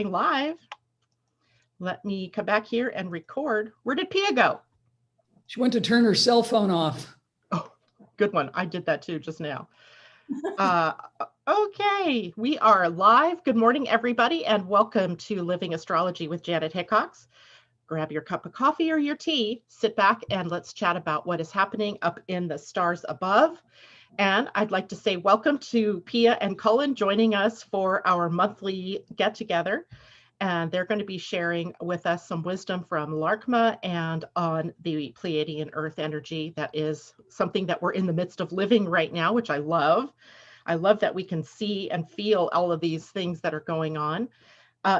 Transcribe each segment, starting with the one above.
Live. Let me come back here and record. Where did Pia go? She went to turn her cell phone off. Oh, good one. I did that too just now. Okay, we are live. Good morning, everybody, and welcome to Living Astrology with Janet Hickox. Grab your cup of coffee or your tea, sit back, and let's chat about what is happening up in the stars above. And I'd like to say welcome to Pia and Cullen joining us for our monthly get-together. And they're going to be sharing with us some wisdom from Laarkma and on the Pleiadian-Earth energy. That is something that we're in the midst of living right now, which I love. I love that we can see and feel all of these things that are going on.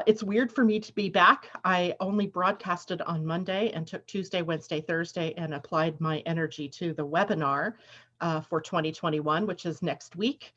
It's weird for me to be back. I only broadcasted on Monday and took Tuesday, Wednesday, Thursday, and applied my energy to the webinar for 2021, which is next week.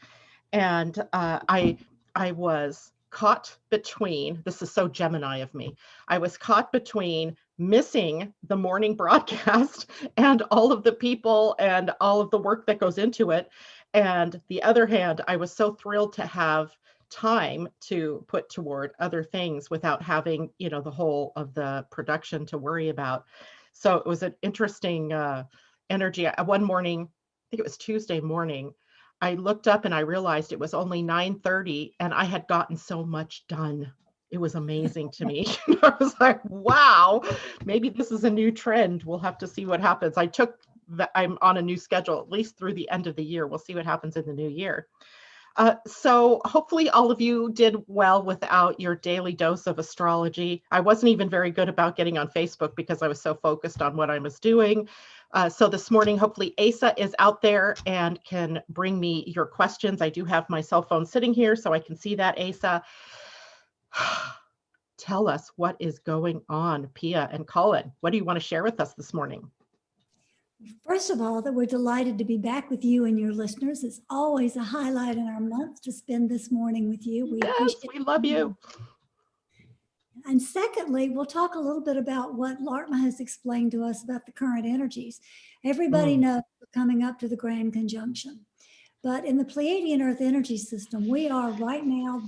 And I was caught between, this is so Gemini of me, I was caught between missing the morning broadcast and all of the people and all of the work that goes into it. And the other hand, I was so thrilled to have time to put toward other things without having, the whole of the production to worry about. So it was an interesting energy. One morning, I think it was Tuesday morning, I looked up and I realized it was only 9:30 and I had gotten so much done. It was amazing to me. I was like, wow, maybe this is a new trend. We'll have to see what happens. I'm on a new schedule, at least through the end of the year. We'll see what happens in the new year. So hopefully all of you did well without your daily dose of astrology. I wasn't even very good about getting on Facebook because I was so focused on what I was doing. So this morning, hopefully Asa is out there and can bring me your questions. I do have my cell phone sitting here so I can see that, Asa. Tell us what is going on, Pia and Cullen. What do you want to share with us this morning? First of all, that we're delighted to be back with you and your listeners. It's always a highlight in our month to spend this morning with you. We love you. And secondly, we'll talk a little bit about what Laarkma has explained to us about the current energies. Everybody knows we're coming up to the Grand Conjunction. But in the Pleiadian-Earth energy system, we are right now,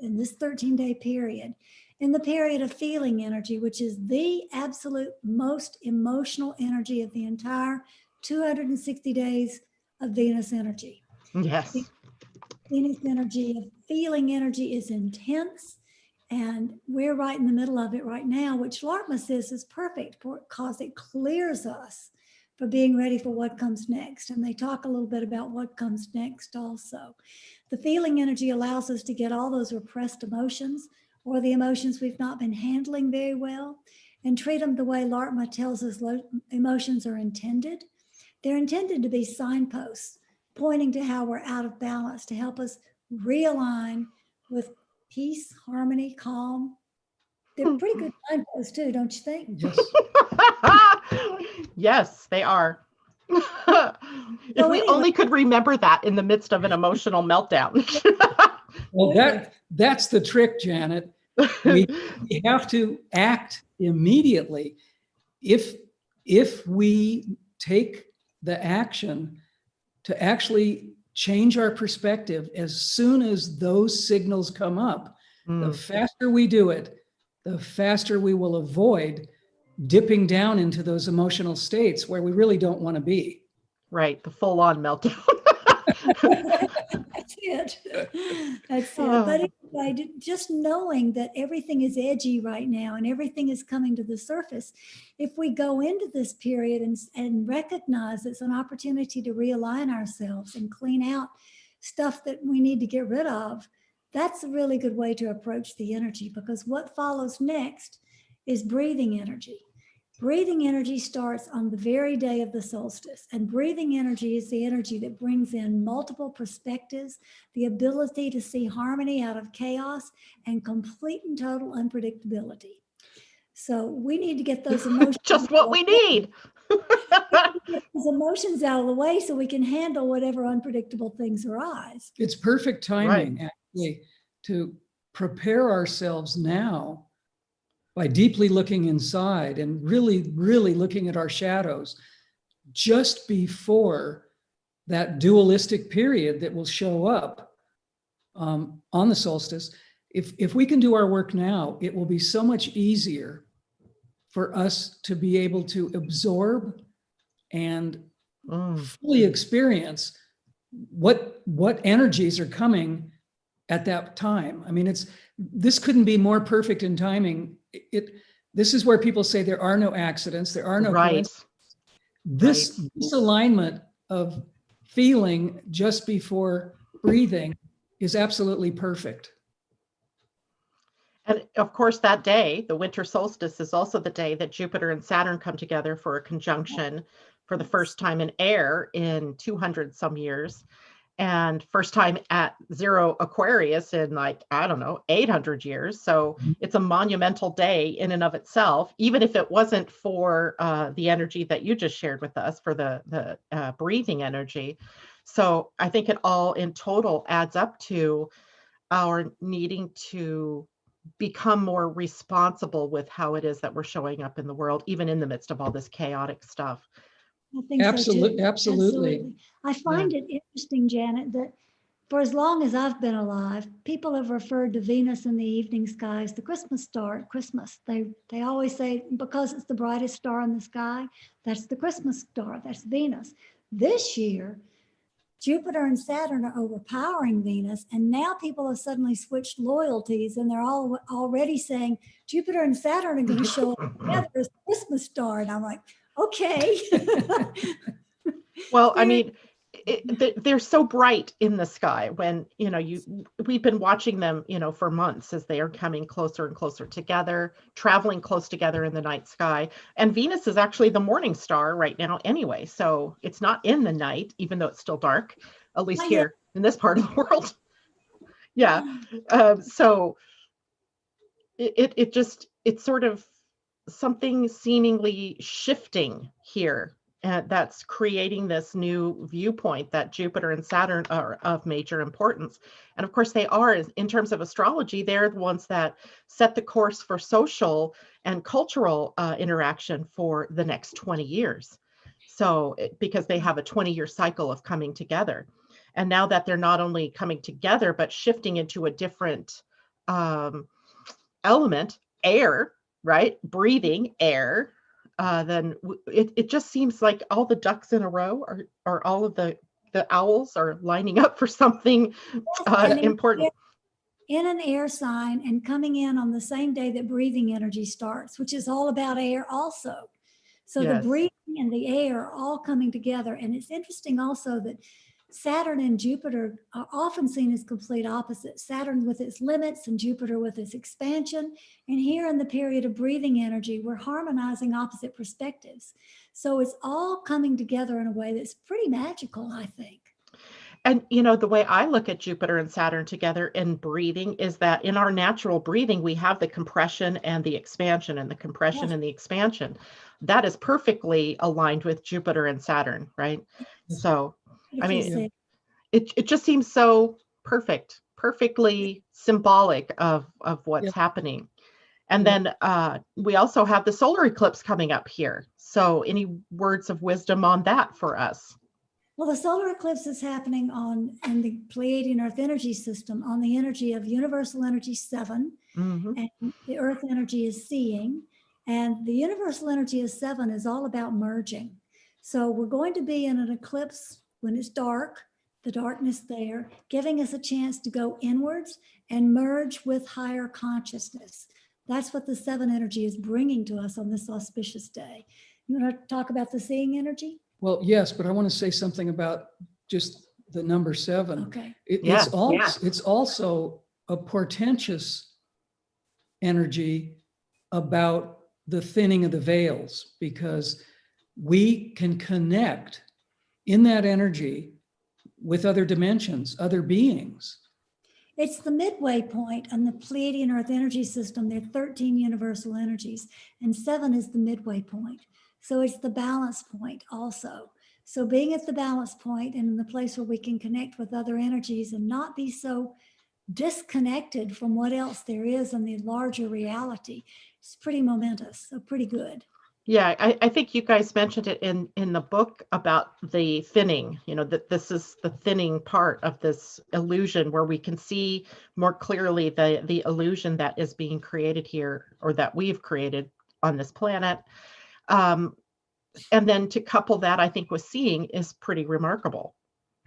in this 13-day period, in the period of feeling energy, which is the absolute most emotional energy of the entire 260 days of Venus energy. Yes. The Venus energy of feeling energy is intense, and we're right in the middle of it right now, which Laarkma says is perfect because it clears us for being ready for what comes next. And they talk a little bit about what comes next also. The feeling energy allows us to get all those repressed emotions or the emotions we've not been handling very well and treat them the way Laarkma tells us emotions are intended. They're intended to be signposts pointing to how we're out of balance to help us realign with peace, harmony, calm. They're pretty good signposts too, don't you think? Yes. Yes, they are. If we only could remember that in the midst of an emotional meltdown. Well, that's the trick, Janet. We have to act immediately. If we take the action to actually change our perspective as soon as those signals come up, the faster we do it, the faster we will avoid dipping down into those emotional states where we really don't want to be. Right, the full-on meltdown. That's it. That's it. But anyway, just knowing that everything is edgy right now and everything is coming to the surface, if we go into this period and recognize it's an opportunity to realign ourselves and clean out stuff that we need to get rid of, that's a really good way to approach the energy, because what follows next is breathing energy. Breathing energy starts on the very day of the solstice, and breathing energy is the energy that brings in multiple perspectives, the ability to see harmony out of chaos, and complete and total unpredictability. So we need to get those emotions. Just what we need. Get those emotions out of the way so we can handle whatever unpredictable things arise. It's perfect timing, actually, to prepare ourselves now by deeply looking inside and really, really looking at our shadows just before that dualistic period that will show up on the solstice if we can do our work now, it will be so much easier for us to be able to absorb and fully experience what energies are coming at that time. I mean, this couldn't be more perfect in timing. This is where people say there are no accidents, there are no coincidences. This alignment of feeling just before breathing is absolutely perfect. And of course, that day, the winter solstice, is also the day that Jupiter and Saturn come together for a conjunction for the first time in air in 200 some years, and first time at 0 Aquarius in, like, I don't know, 800 years. So it's a monumental day in and of itself, even if it wasn't for the energy that you just shared with us, for the breathing energy. So I think it all in total adds up to our needing to become more responsible with how it is that we're showing up in the world, even in the midst of all this chaotic stuff. I think Absolutely, so too. absolutely. I find it interesting, Janet, that for as long as I've been alive, people have referred to Venus in the evening sky as the Christmas star at Christmas. They always say, because it's the brightest star in the sky, that's the Christmas star, that's Venus. This year, Jupiter and Saturn are overpowering Venus, and now people have suddenly switched loyalties, and they're all already saying Jupiter and Saturn are going to show up together as the Christmas star. And I'm like, okay. Well, I mean, they're so bright in the sky when, we've been watching them, for months as they are coming closer and closer together, traveling close together in the night sky. And Venus is actually the morning star right now anyway. So it's not in the night, even though it's still dark, at least here in this part of the world. Yeah. So it's sort of something seemingly shifting here. And that's creating this new viewpoint that Jupiter and Saturn are of major importance. And of course, they are, in terms of astrology, they're the ones that set the course for social and cultural interaction for the next 20 years. So, because they have a 20-year cycle of coming together. And now that they're not only coming together, but shifting into a different element, air, right? Breathing air. Then it just seems like all the ducks in a row or all of the owls are lining up for something important. In an air sign and coming in on the same day that breathing energy starts, which is all about air also. So the breathing and the air are all coming together. And it's interesting also that Saturn and Jupiter are often seen as complete opposites. Saturn with its limits and Jupiter with its expansion. And here in the period of breathing energy, we're harmonizing opposite perspectives. So it's all coming together in a way that's pretty magical, I think. And, the way I look at Jupiter and Saturn together in breathing is that in our natural breathing, we have the compression and the expansion, and the compression and the expansion. That is perfectly aligned with Jupiter and Saturn, right? So, I mean, it just seems so perfectly symbolic of what's happening. And then we also have the solar eclipse coming up here. So any words of wisdom on that for us? Well, the solar eclipse is happening in the Pleiadian-Earth energy system on the energy of universal energy 7, and the Earth energy is seeing. And the universal energy of 7 is all about merging. So we're going to be in an eclipse when it's dark, the darkness there, giving us a chance to go inwards and merge with higher consciousness. That's what the 7 energy is bringing to us on this auspicious day. You want to talk about the seeing energy? Well, yes, but I want to say something about just the number 7. Okay. It's also a portentous energy about the thinning of the veils, because we can connect in that energy with other dimensions, other beings. It's the midway point on the Pleiadian-Earth energy system. There are 13 universal energies, and 7 is the midway point. So it's the balance point also. So being at the balance point and in the place where we can connect with other energies and not be so disconnected from what else there is in the larger reality, it's pretty momentous, so pretty good. Yeah, I think you guys mentioned it in the book about the thinning, that this is the thinning part of this illusion where we can see more clearly the illusion that is being created here, or that we've created on this planet. And then to couple that, I think, with seeing is pretty remarkable.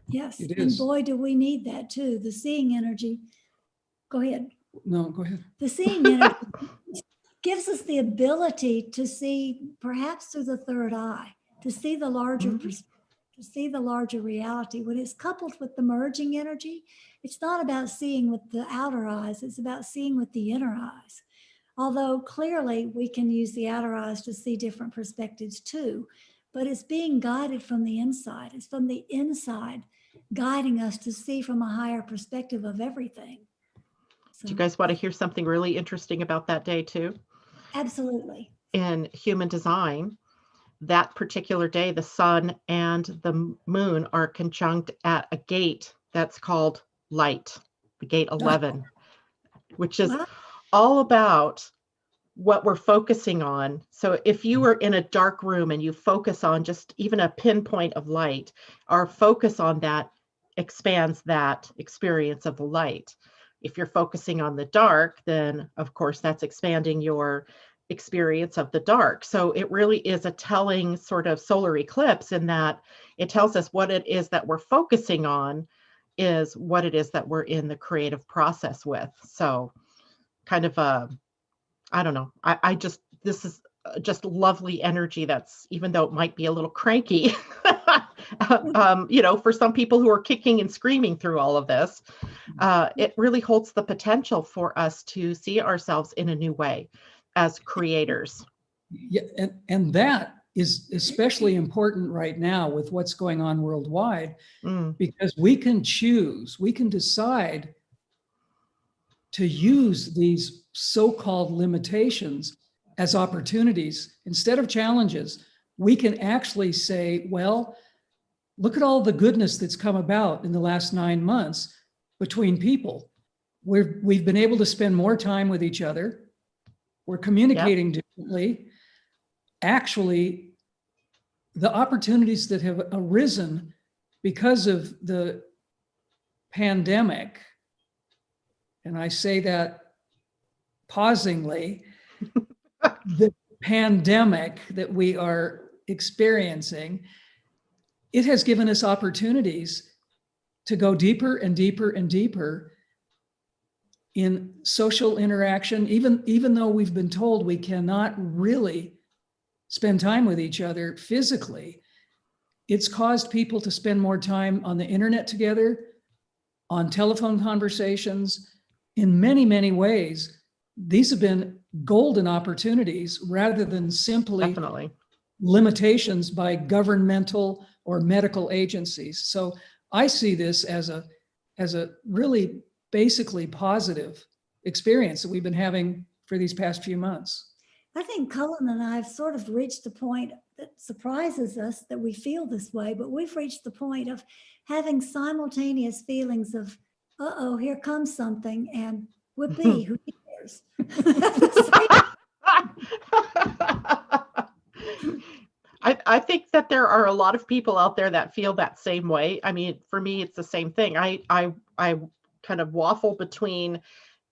Yes, It and is. boy, do we need that too. The seeing energy. Go ahead. No, go ahead. The seeing energy gives us the ability to see perhaps through the third eye, to see the larger to see the larger reality. When it's coupled with the merging energy, it's not about seeing with the outer eyes, it's about seeing with the inner eyes. Although clearly we can use the outer eyes to see different perspectives too, but it's being guided from the inside. It's from the inside guiding us to see from a higher perspective of everything. So, Do you guys want to hear something really interesting about that day too? absolutely. In human design, that particular day, the sun and the moon are conjunct at a gate that's called light, the gate 11, which is Wow. all about what we're focusing on. So if you were in a dark room and you focus on just even a pinpoint of light, our focus on that expands that experience of the light. If you're focusing on the dark, then of course that's expanding your experience of the dark. So it really is a telling sort of solar eclipse in that it tells us what it is that we're focusing on is what it is that we're in the creative process with. So kind of I don't know. This is just lovely energy that's, even though it might be a little cranky, for some people who are kicking and screaming through all of this, it really holds the potential for us to see ourselves in a new way as creators. Yeah, and that is especially important right now with what's going on worldwide, because we can decide to use these so-called limitations as opportunities instead of challenges. We can actually say, well, look at all the goodness that's come about in the last 9 months between people. We've been able to spend more time with each other. We're communicating differently. Actually, the opportunities that have arisen because of the pandemic, and I say that pausingly, the pandemic that we are experiencing, it has given us opportunities to go deeper and deeper and deeper in social interaction, even though we've been told we cannot really spend time with each other physically. It's caused people to spend more time on the internet together, on telephone conversations. In many, many ways, these have been golden opportunities rather than simply Definitely limitations by governmental or medical agencies. So I see this as a really basically positive experience that we've been having for these past few months. I think Cullen and I have sort of reached a point that surprises us that we feel this way, but we've reached the point of having simultaneous feelings of, uh-oh, here comes something, and whoopee, who cares? I think that there are a lot of people out there that feel that same way. I mean, for me, it's the same thing. I kind of waffle between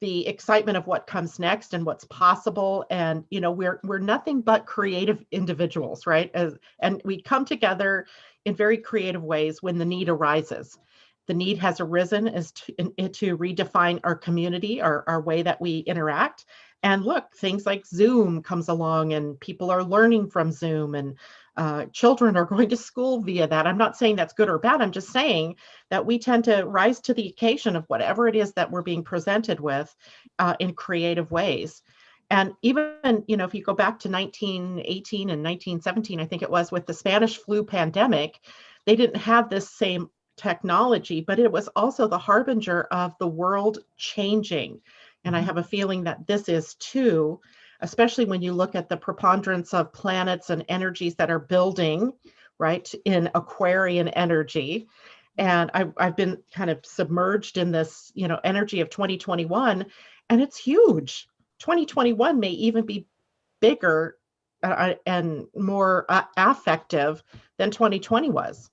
the excitement of what comes next and what's possible. And, we're nothing but creative individuals, right? And we come together in very creative ways when the need arises. The need has arisen is to redefine our community, our way that we interact. And look, things like Zoom comes along and people are learning from Zoom, and children are going to school via that. I'm not saying that's good or bad. I'm just saying that we tend to rise to the occasion of whatever it is that we're being presented with in creative ways. And even, if you go back to 1918 and 1917, I think it was, with the Spanish flu pandemic, they didn't have this same technology, but it was also the harbinger of the world changing. And I have a feeling that this is too, especially when you look at the preponderance of planets and energies that are building, right, in Aquarian energy. And I've been kind of submerged in this, energy of 2021, and it's huge. 2021 may even be bigger and more affective than 2020 was.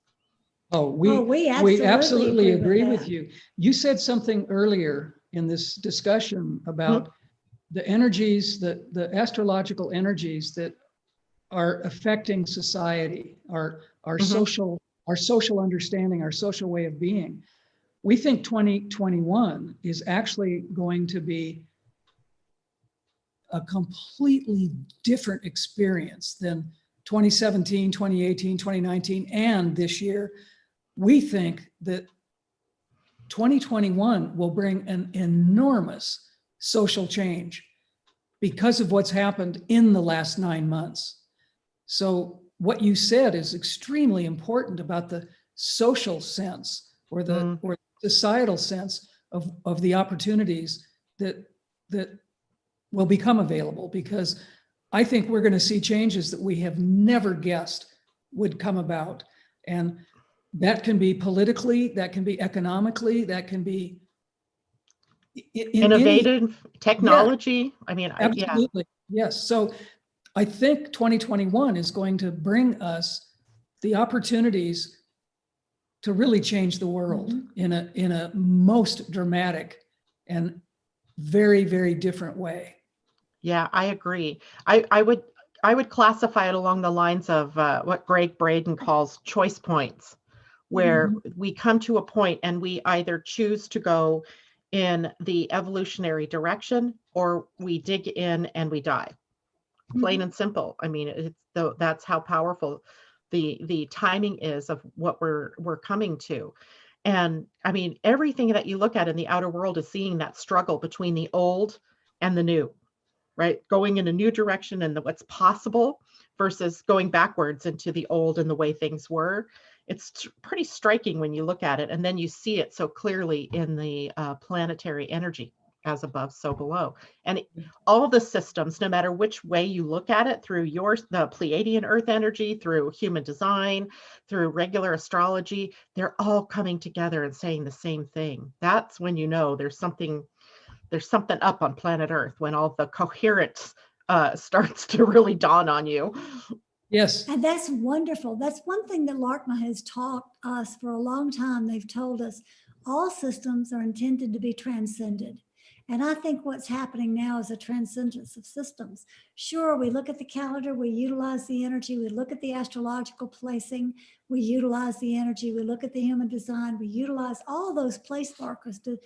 Oh, we we absolutely agree with with you. You said something earlier in this discussion about the energies, the astrological energies that are affecting society, our social understanding, our social way of being. We think 2021 is actually going to be a completely different experience than 2017, 2018, 2019, and this year. We think that 2021 will bring an enormous social change because of what's happened in the last 9 months. So what you said is extremely important about the social sense or the or societal sense of the opportunities that will become available, because I think we're going to see changes that we have never guessed would come about. And that can be politically, that can be economically, that can be innovative technology. Yeah, I mean, absolutely. Yes. So I think 2021 is going to bring us the opportunities to really change the world in a most dramatic and very, very different way. Yeah, I agree. I would classify it along the lines of what Greg Braden calls choice points, where we come to a point and we either choose to go in the evolutionary direction or we dig in and we die. Plain and simple. I mean, that's how powerful the timing is of what we're coming to. And I mean, everything that you look at in the outer world is seeing that struggle between the old and the new, right? Going in a new direction and what's possible versus going backwards into the old and the way things were. It's pretty striking when you look at it. And then you see it so clearly in the planetary energy, as above, so below. And all the systems, no matter which way you look at it, through the Pleiadian-Earth energy, through human design, through regular astrology, they're all coming together and saying the same thing. That's when you know there's something up on planet Earth, when all the coherence starts to really dawn on you. Yes. And that's wonderful. That's one thing that Laarkma has taught us for a long time. They've told us all systems are intended to be transcended. And I think what's happening now is a transcendence of systems. Sure, we look at the calendar, we utilize the energy, we look at the astrological placing, we utilize the energy, we look at the human design, we utilize all those place markers to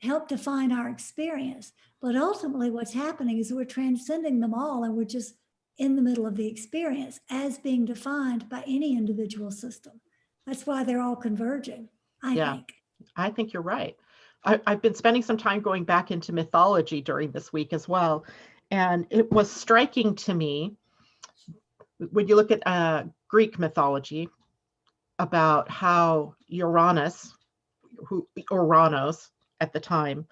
help define our experience. But ultimately what's happening is we're transcending them all, and we're just in the middle of the experience as being defined by any individual system. That's why they're all converging, I think. I think you're right. I've been spending some time going back into mythology during this week as well. And it was striking to me when you look at Greek mythology about how Uranus at the time,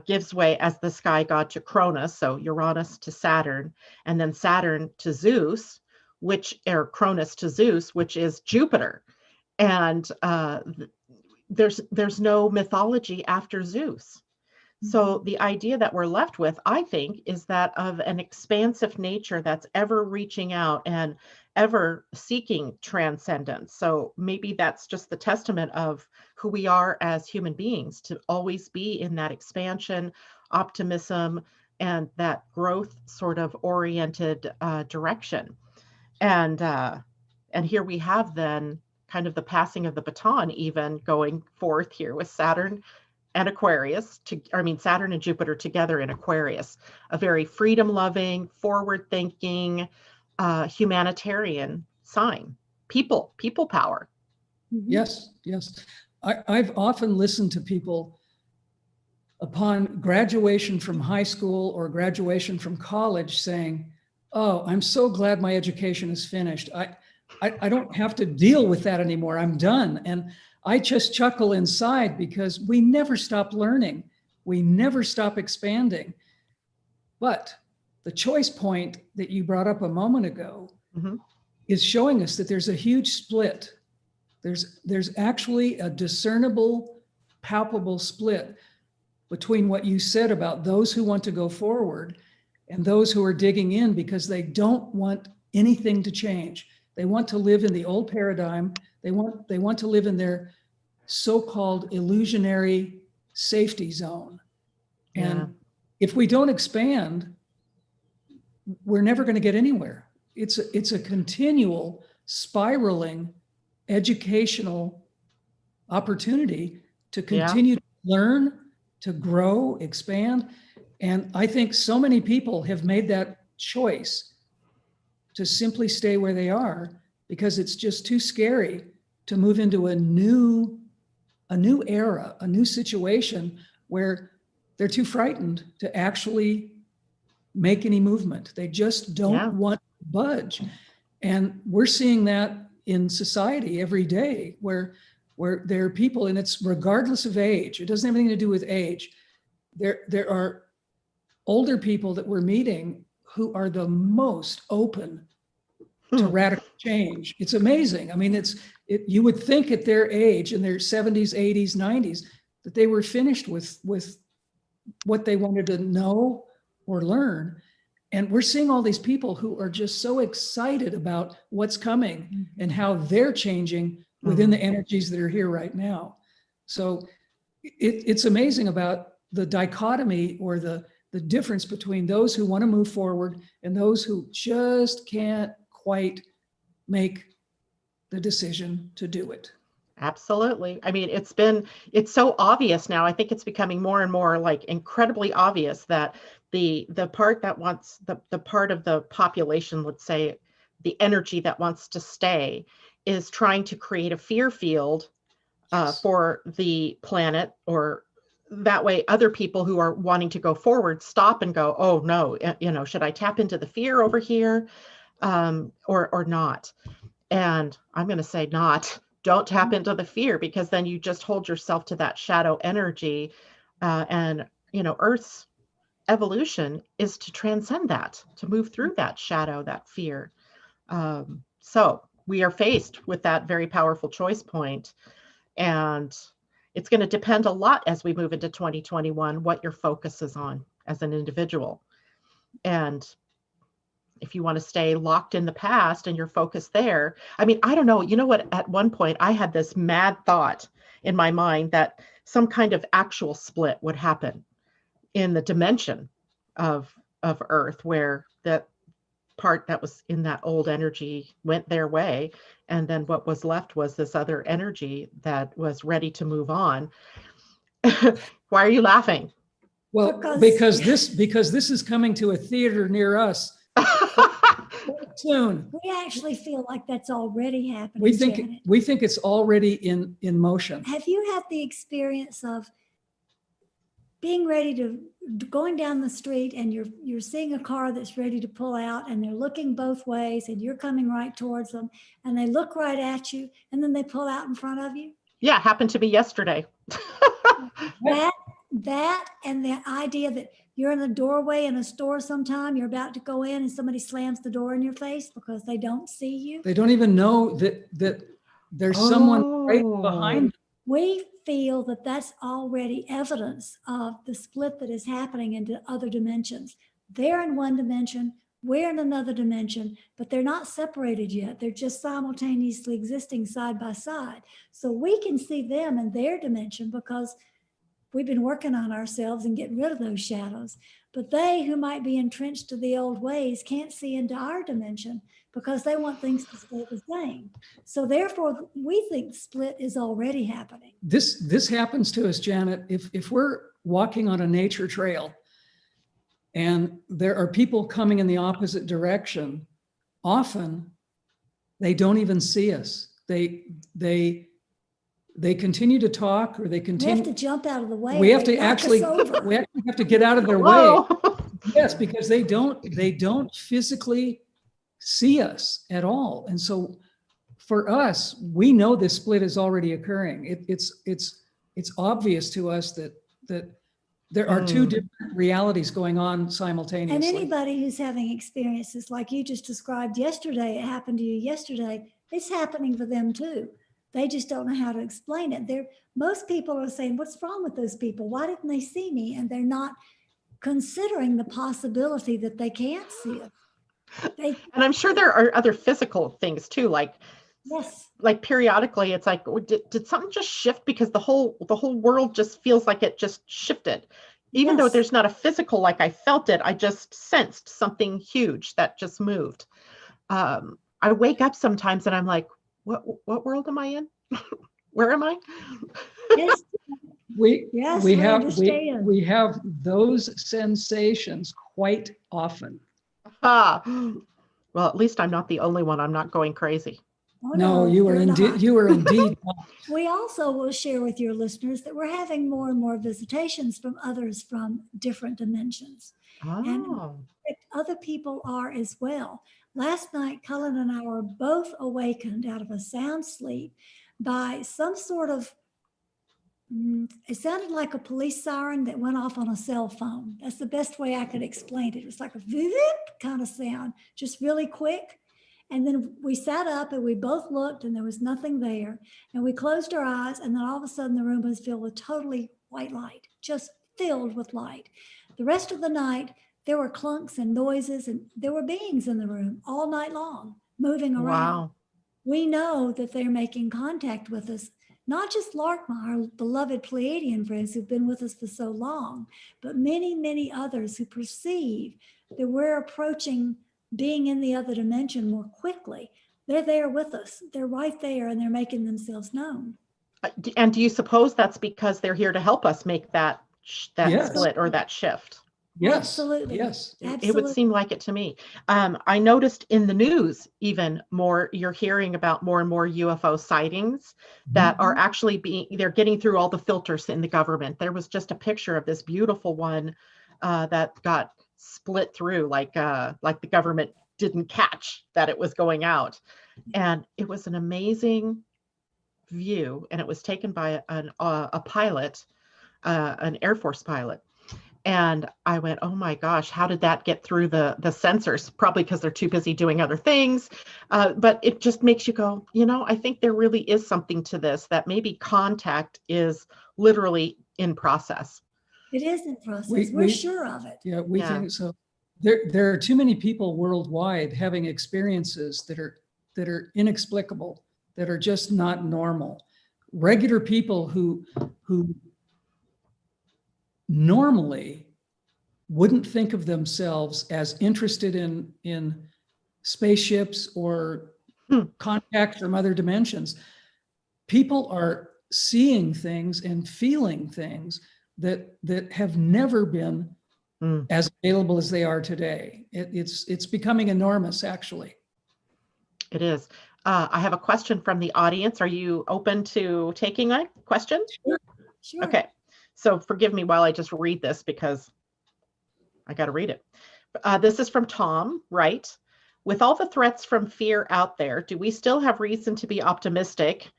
gives way as the sky god to Cronus, so Uranus to Saturn, and then Saturn to Zeus, or Cronus to Zeus, which is Jupiter. And there's no mythology after Zeus. So the idea that we're left with, I think, is that of an expansive nature that's ever reaching out and ever seeking transcendence. So maybe that's just the testament of who we are as human beings, to always be in that expansion, optimism, and that growth sort of oriented direction. And here we have then kind of the passing of the baton, even going forth here with Saturn and Aquarius, Saturn and Jupiter together in Aquarius, a very freedom-loving, forward-thinking, humanitarian sign. People power. Yes. I've often listened to people upon graduation from high school or graduation from college saying, "Oh, I'm so glad my education is finished. I don't have to deal with that anymore. I'm done." And I just chuckle inside, because we never stop learning. We never stop expanding. But the choice point that you brought up a moment ago is showing us that there's a huge split. There's actually a discernible, palpable split between what you said about those who want to go forward and those who are digging in because they don't want anything to change. They want to live in the old paradigm. They want to live in their so-called illusionary safety zone. And if we don't expand, we're never going to get anywhere. It's a continual spiraling educational opportunity to continue to learn, to grow, expand. And I think so many people have made that choice to simply stay where they are because it's just too scary to move into a new era, a new situation where they're too frightened to actually make any movement. They just don't want to budge. And we're seeing that in society every day where there are people, and it's regardless of age, it doesn't have anything to do with age. There are older people that we're meeting who are the most open to radical change. It's amazing. I mean, you would think at their age, in their 70s, 80s, 90s, that they were finished with what they wanted to know or learn. And we're seeing all these people who are just so excited about what's coming and how they're changing within the energies that are here right now. So it's amazing about the dichotomy or the difference between those who want to move forward and those who just can't quite make the decision to do it. Absolutely. I mean, it's so obvious now. I think it's becoming more and more like incredibly obvious that the part that wants the part of the population, let's say the energy that wants to stay, is trying to create a fear field for the planet, or that way other people who are wanting to go forward stop and go, oh no, should I tap into the fear over here or not? And I'm going to say not. Don't tap into the fear, because then you just hold yourself to that shadow energy. And Earth's evolution is to transcend that, to move through that shadow, that fear. So we are faced with that very powerful choice point. And it's going to depend a lot as we move into 2021, what your focus is on as an individual. And if you want to stay locked in the past and you're focused there, I mean, I don't know. You know what? At one point, I had this mad thought in my mind that some kind of actual split would happen in the dimension of Earth, where that part that was in that old energy went their way, and then what was left was this other energy that was ready to move on. Why are you laughing? Well, because this is coming to a theater near us soon. We actually feel like that's already happening. We think it's already in motion. Have you had the experience of being ready to going down the street and you're seeing a car that's ready to pull out, and they're looking both ways and you're coming right towards them, and they look right at you and then they pull out in front of you? Yeah, happened to me yesterday. That and the idea that you're in a doorway in a store sometime, you're about to go in and somebody slams the door in your face because they don't see you. They don't even know that there's someone right behind them. We feel that that's already evidence of the split that is happening into other dimensions. They're in one dimension, we're in another dimension, but they're not separated yet. They're just simultaneously existing side by side. So we can see them in their dimension because we've been working on ourselves and getting rid of those shadows. But they who might be entrenched to the old ways can't see into our dimension because they want things to stay the same. So therefore, we think the split is already happening. This happens to us, Janet. If we're walking on a nature trail and there are people coming in the opposite direction, often they don't even see us. They continue to talk, or they continue. We have to jump out of the way. We actually have to get out of their way. Yes, because they don't physically see us at all. And so for us, we know this split is already occurring. It's obvious to us that there are two different realities going on simultaneously. And anybody who's having experiences like you just described yesterday, it happened to you yesterday, it's happening for them too. They just don't know how to explain it. Most people are saying, what's wrong with those people? Why didn't they see me? And they're not considering the possibility that they can't see it. And I'm sure there are other physical things too, like yes, like periodically it's like, did something just shift, because the whole world just feels like it just shifted, even though yes. there's not a physical, like I felt it, I just sensed something huge that just moved. I wake up sometimes and I'm like, what world am I in? Where am I? Yes, We yes, we we have understand. we have those sensations quite often. Ah, well, at least I'm not the only one. I'm not going crazy. Oh, No, you were you're indeed not. you were indeed not. We also will share with your listeners that we're having more and more visitations from others from different dimensions. And Oh, other people are as well. Last night, Cullen and I were both awakened out of a sound sleep by some sort of, it sounded like a police siren that went off on a cell phone. That's the best way I could explain it. It was like a kind of sound, just really quick. And then we sat up and we both looked and there was nothing there. And we closed our eyes and then all of a sudden the room was filled with totally white light, just filled with light. The rest of the night, there were clunks and noises and there were beings in the room all night long, moving around. wow. We know that they're making contact with us, not just Laarkma, our beloved Pleiadian friends who've been with us for so long, but many, many others who perceive that we're approaching being in the other dimension more quickly. They're there with us. They're right there and they're making themselves known. And do you suppose that's because they're here to help us make that Yes. split or that shift? Yes. Absolutely. Yes. It would seem like it to me. I noticed in the news even more, you're hearing about more and more UFO sightings that are actually they're getting through all the filters in the government. There was just a picture of this beautiful one that got split through, like the government didn't catch that it was going out. And it was an amazing view, and it was taken by a pilot, an Air Force pilot. And I went, oh my gosh, how did that get through the sensors? Probably because they're too busy doing other things. But it just makes you go, I think there really is something to this, that maybe contact is literally in process. It is in process. We're sure of it. Yeah, we think so. There are too many people worldwide having experiences that are inexplicable, that are just not normal. Regular people who normally wouldn't think of themselves as interested in spaceships or contact from other dimensions. People are seeing things and feeling things that have never been as available as they are today. It's becoming enormous, actually. It is. I have a question from the audience. Are you open to taking a question? Sure. Okay. So forgive me while I just read this because I got to read it. This is from Tom, right? With all the threats from fear out there, do we still have reason to be optimistic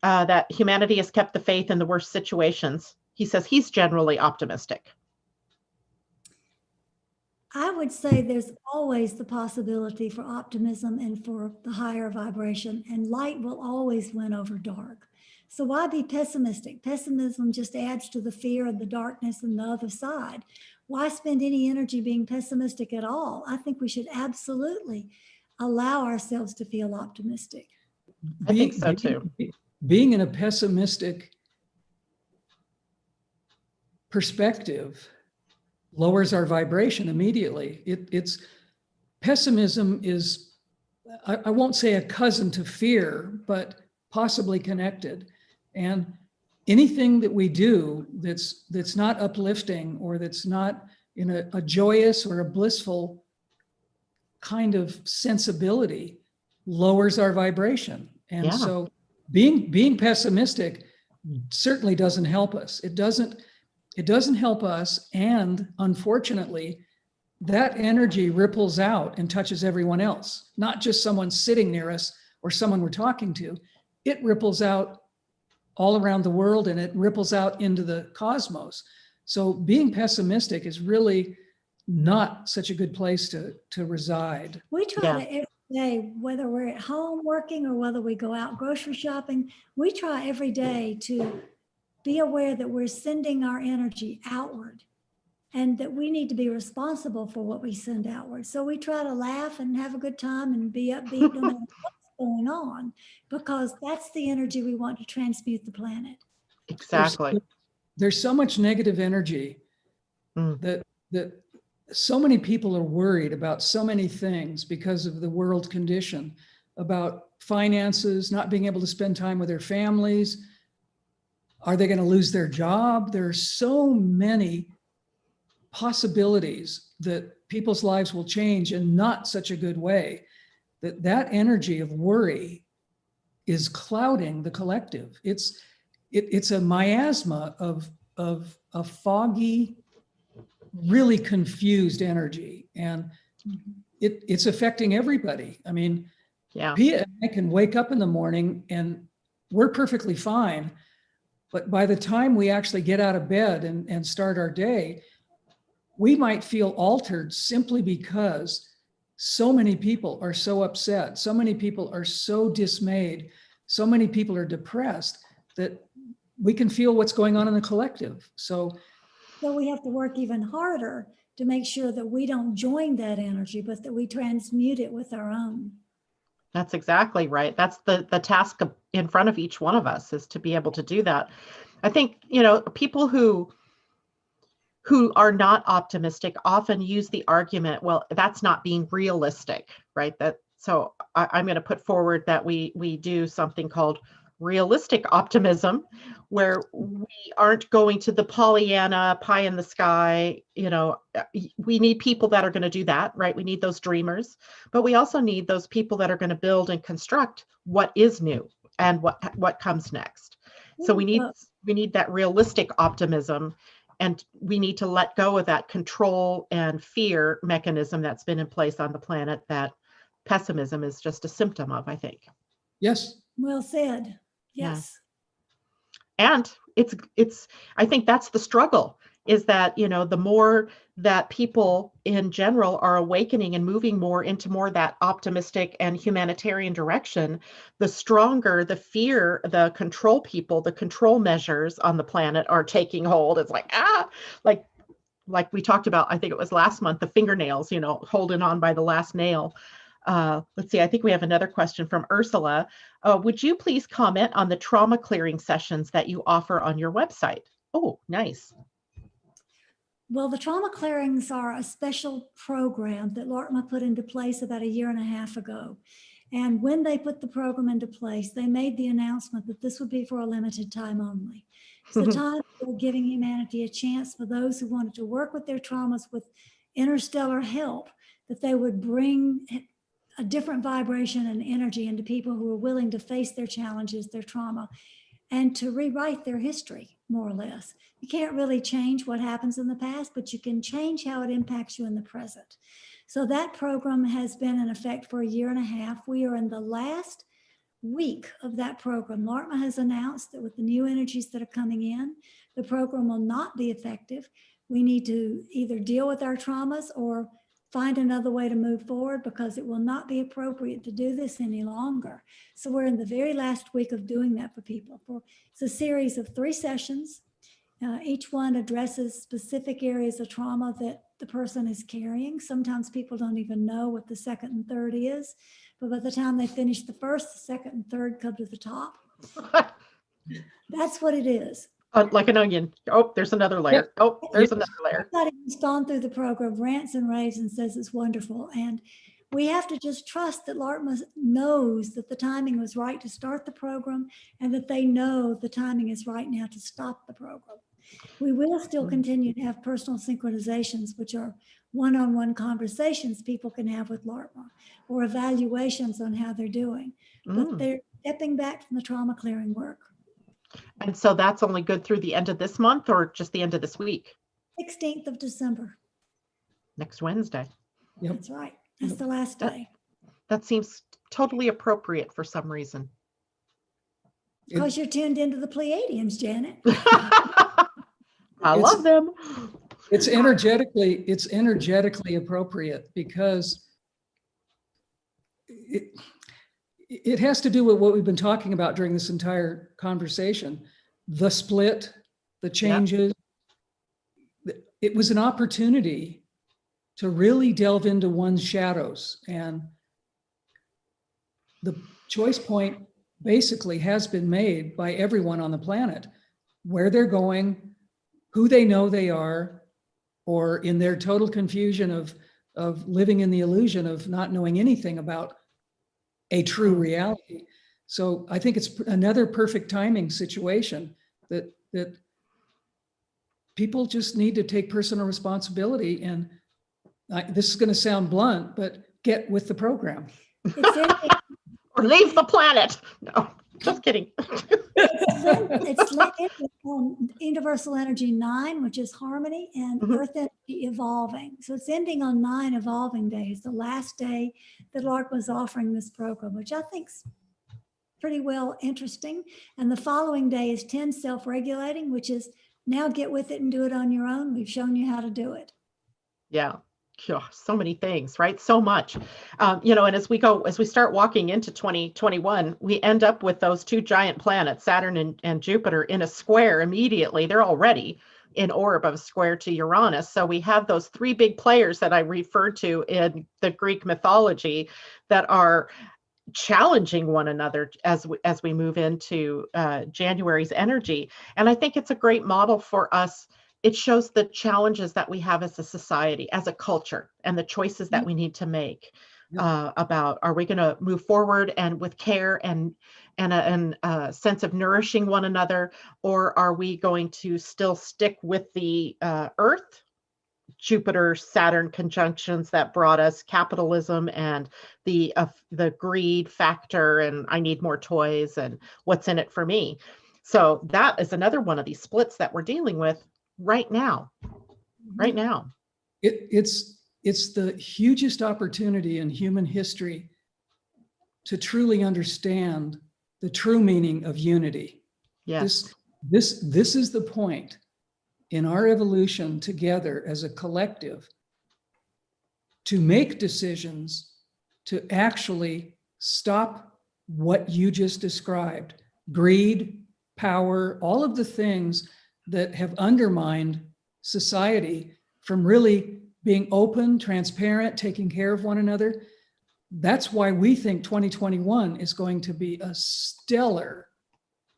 that humanity has kept the faith in the worst situations? He says he's generally optimistic. I would say there's always the possibility for optimism and for the higher vibration, and light will always win over dark. So why be pessimistic? Pessimism just adds to the fear and the darkness and the other side. Why spend any energy being pessimistic at all? I think we should absolutely allow ourselves to feel optimistic. I think so too. Being in a pessimistic perspective lowers our vibration immediately. It's pessimism is, I won't say a cousin to fear, but possibly connected. And anything that we do that's not uplifting or that's not in a joyous or a blissful kind of sensibility lowers our vibration. And so being pessimistic certainly doesn't help us. It doesn't help us. And unfortunately, that energy ripples out and touches everyone else, not just someone sitting near us or someone we're talking to. It ripples out all around the world and it ripples out into the cosmos. So being pessimistic is really not such a good place to reside. We try to every day, whether we're at home working or whether we go out grocery shopping, we try every day to be aware that we're sending our energy outward and that we need to be responsible for what we send outward. So we try to laugh and have a good time and be upbeat no matter what's going on, because that's the energy we want to transmute the planet. Exactly. There's so much negative energy that so many people are worried about so many things because of the world condition, about finances, not being able to spend time with their families. Are they going to lose their job? There are so many possibilities that people's lives will change in not such a good way, that energy of worry is clouding the collective. It's a miasma of a foggy, really confused energy, and it's affecting everybody. I mean, Pia and I can wake up in the morning and we're perfectly fine, but by the time we actually get out of bed and start our day, we might feel altered simply because so many people are so upset, so many people are so dismayed, so many people are depressed, that we can feel what's going on in the collective. So we have to work even harder to make sure that we don't join that energy, but that we transmute it with our own. That's exactly right. That's the task in front of each one of us, is to be able to do that. I think, people who are not optimistic often use the argument, well, that's not being realistic, right? So I'm going to put forward that we do something called realistic optimism, where we aren't going to the Pollyanna pie in the sky. We need people that are going to do that, right? We need those dreamers, but we also need those people that are going to build and construct what is new and what comes next. So we need that realistic optimism, and we need to let go of that control and fear mechanism that's been in place on the planet, that pessimism is just a symptom of, I think. Yes. Well said. Yes. Yeah. And I think that's the struggle, is that, the more that people in general are awakening and moving more into that optimistic and humanitarian direction, the stronger the fear, the control people, the control measures on the planet are taking hold. It's like we talked about, I think it was last month, the fingernails, holding on by the last nail. Let's see, I think we have another question from Ursula. Would you please comment on the trauma clearing sessions that you offer on your website? Oh, nice. Well, the trauma clearings are a special program that Laarkma put into place about 1.5 years ago. And when they put the program into place, they made the announcement that this would be for a limited time only. It's the time for giving humanity a chance, for those who wanted to work with their traumas with interstellar help, that they would bring a different vibration and energy into people who are willing to face their challenges, their trauma, and to rewrite their history, more or less. You can't really change what happens in the past, but you can change how it impacts you in the present. So that program has been in effect for 1.5 years. We are in the last week of that program. Laarkma has announced that with the new energies that are coming in, the program will not be effective. We need to either deal with our traumas or find another way to move forward, because it will not be appropriate to do this any longer. So we're in the very last week of doing that for people. It's a series of 3 sessions. Each one addresses specific areas of trauma that the person is carrying. Sometimes people don't even know what the second and third is, but by the time they finish the first, the second and third come to the top. That's what it is. Like an onion. Oh, there's another layer. Oh, there's another layer. Everybody who's gone through the program rants and raves and says it's wonderful. And we have to just trust that Laarkma knows that the timing was right to start the program, and that they know the timing is right now to stop the program. We will still continue to have personal synchronizations, which are one-on-one conversations people can have with Laarkma, or evaluations on how they're doing. But they're stepping back from the trauma clearing work. And so that's only good through the end of this month, or just the end of this week? 16th of December. Next Wednesday. Yep. That's right. That's the last day. That seems totally appropriate for some reason. Because you're tuned into the Pleiadians, Janet. I love them. It's energetically appropriate, because it has to do with what we've been talking about during this entire conversation. the split, the changes. It was an opportunity to really delve into one's shadows. And the choice point basically has been made by everyone on the planet, where they're going, who they know they are, or in their total confusion of living in the illusion of not knowing anything about a true reality. So I think it's another perfect timing situation that people just need to take personal responsibility. And this is going to sound blunt, but get with the program. Or leave the planet. No, just kidding. It's like Universal Energy 9, which is harmony, and Earth Energy evolving. So it's ending on 9 evolving days, the last day that Laarkma was offering this program, which I think's pretty well interesting. And the following day is 10 self-regulating, which is now get with it and do it on your own. We've shown you how to do it. Yeah. So many things, right? So much, and as we start walking into 2021, we end up with those two giant planets, Saturn and Jupiter, in a square immediately. They're already in orb of square to Uranus. So we have those three big players that I referred to in the Greek mythology that are challenging one another as we move into January's energy. And I think it's a great model for us. It shows the challenges that we have as a society, as a culture, and the choices that we need to make about, are we going to move forward and with care and a sense of nourishing one another, or are we going to still stick with the Earth, Jupiter Saturn conjunctions that brought us capitalism and the greed factor, and I need more toys and what's in it for me? So that is another one of these splits that we're dealing with right now. It's the hugest opportunity in human history to truly understand the true meaning of unity. Yes. This is the point in our evolution together as a collective to make decisions to actually stop what you just described: greed, power, all of the things that have undermined society from really being open, transparent, taking care of one another. That's why we think 2021 is going to be a stellar